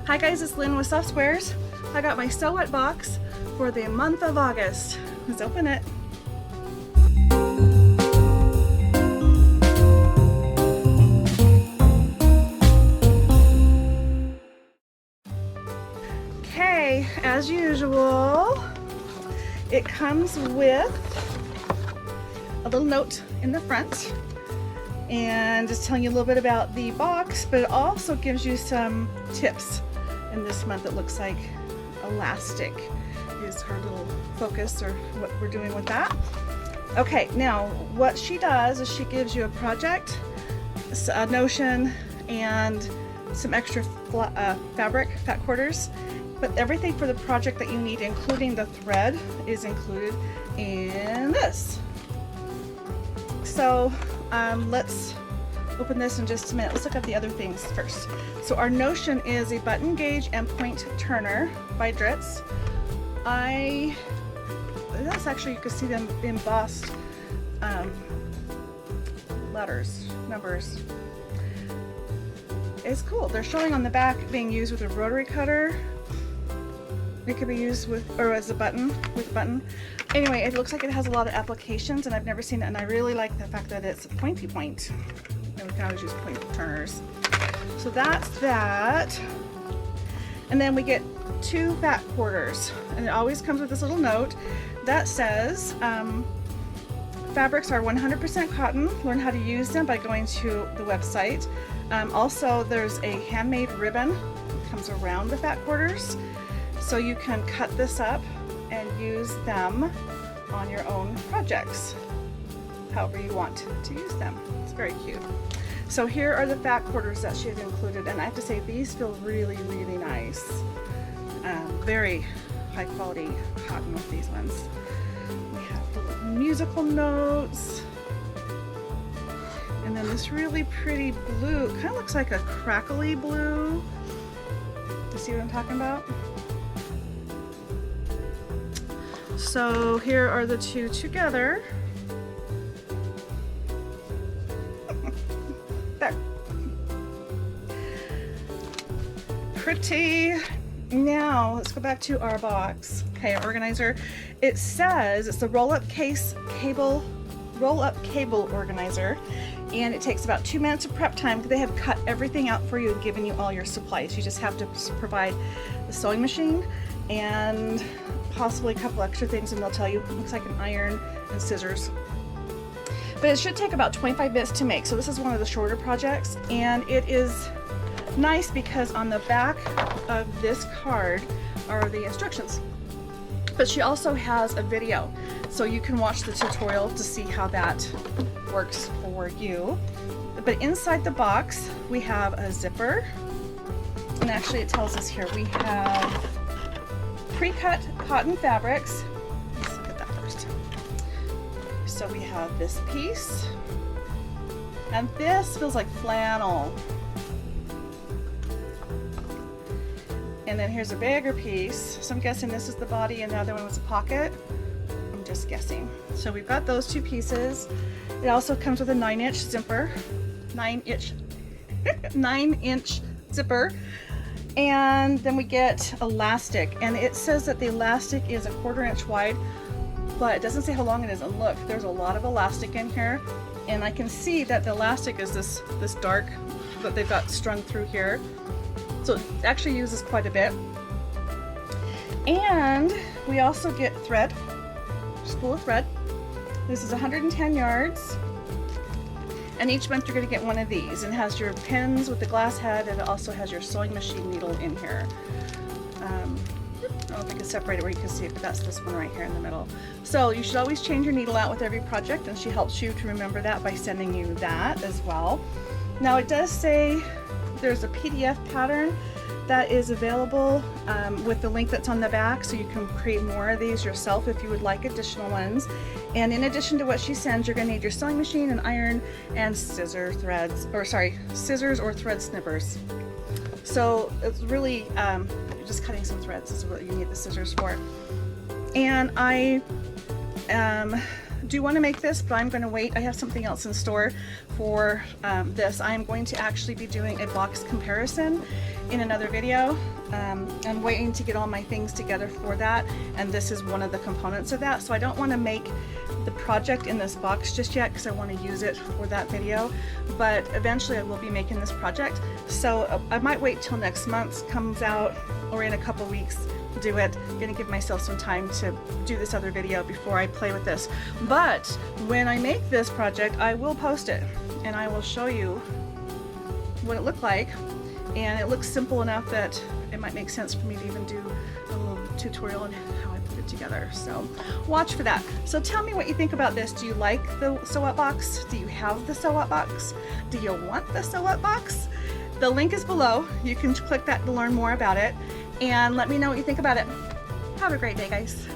Hi guys, it's Lynn with Soft Squares. I got my Sew What box for the month of August. Let's open it. Okay, as usual, it comes with a little note in the front and just telling you a little bit about the box, but it also gives you some tips. In this month it looks like elastic is her little focus, or what we're doing with that. Okay, now what she does is she gives you a project, a notion, and some extra fabric, fat quarters, but everything for the project that you need, including the thread, is included in this. So let's open this in just a minute. Let's look at the other things first. So our notion is a button gauge and point turner by Dritz. That's actually, you can see them embossed letters, numbers. It's cool. They're showing on the back being used with a rotary cutter. It could be used with, or as a button, with a button. Anyway, it looks like it has a lot of applications, and I've never seen it, and I really like the fact that it's a pointy point. And we can always use point turners. So that's that. And then we get 2 fat quarters, and it always comes with this little note that says fabrics are 100% cotton. Learn how to use them by going to the website. Also, there's a handmade ribbon that comes around the fat quarters, so you can cut this up and use them on your own projects, however you want to use them. It's very cute. So here are the fat quarters that she has included, and I have to say these feel really, really nice. Very high quality cotton with these ones. We have little musical notes, and then this really pretty blue, kind of looks like a crackly blue. You see what I'm talking about? So here are the 2 together. There. Pretty. Now let's go back to our box. Okay, our organizer. It says it's the roll-up cable organizer, and it takes about 2 minutes of prep time. They have cut everything out for you and given you all your supplies. You just have to provide the sewing machine and possibly a couple extra things, and they'll tell you. It looks like an iron and scissors. But it should take about 25 minutes to make, so this is one of the shorter projects, and it is nice because on the back of this card are the instructions. But she also has a video, so you can watch the tutorial to see how that works for you. But inside the box we have a zipper, and actually it tells us here we have pre-cut cotton fabrics. Let's look at that first. So we have this piece, and this feels like flannel. And then here's a bigger piece. So I'm guessing this is the body and the other one was a pocket. I'm just guessing. So we've got those 2 pieces. It also comes with a 9-inch zipper. 9-inch zipper. And then we get elastic, and it says that the elastic is a 1/4 inch wide, but it doesn't say how long it is. And look, there's a lot of elastic in here, and I can see that the elastic is this dark that they've got strung through here, so it actually uses quite a bit. And we also get thread, spool of thread. This is 110 yards. And each month you're going to get one of these, and it has your pins with the glass head, and it also has your sewing machine needle in here. I don't know if I can separate it where you can see it, but that's this one right here in the middle. So you should always change your needle out with every project, and she helps you to remember that by sending you that as well. Now it does say there's a PDF pattern that is available with the link that's on the back, so you can create more of these yourself if you would like additional ones. And in addition to what she sends, you're going to need your sewing machine, an iron, and scissors or thread snippers. So it's really just cutting some threads is what you need the scissors for. And I am do want to make this, but I'm going to wait. I have something else in store for this. I'm going to actually be doing a box comparison in another video. I'm waiting to get all my things together for that, and this is one of the components of that. So I don't want to make the project in this box just yet because I want to use it for that video, but eventually I will be making this project. So I might wait till next month comes out, or in a couple weeks to do it. I'm gonna give myself some time to do this other video before I play with this. But when I make this project, I will post it and I will show you what it looked like. And it looks simple enough that it might make sense for me to even do a little tutorial on how I put it together. So watch for that. So tell me what you think about this. Do you like the sew-up box? Do you have the sew-up box? Do you want the sew-up box? The link is below. You can click that to learn more about it. And let me know what you think about it. Have a great day, guys.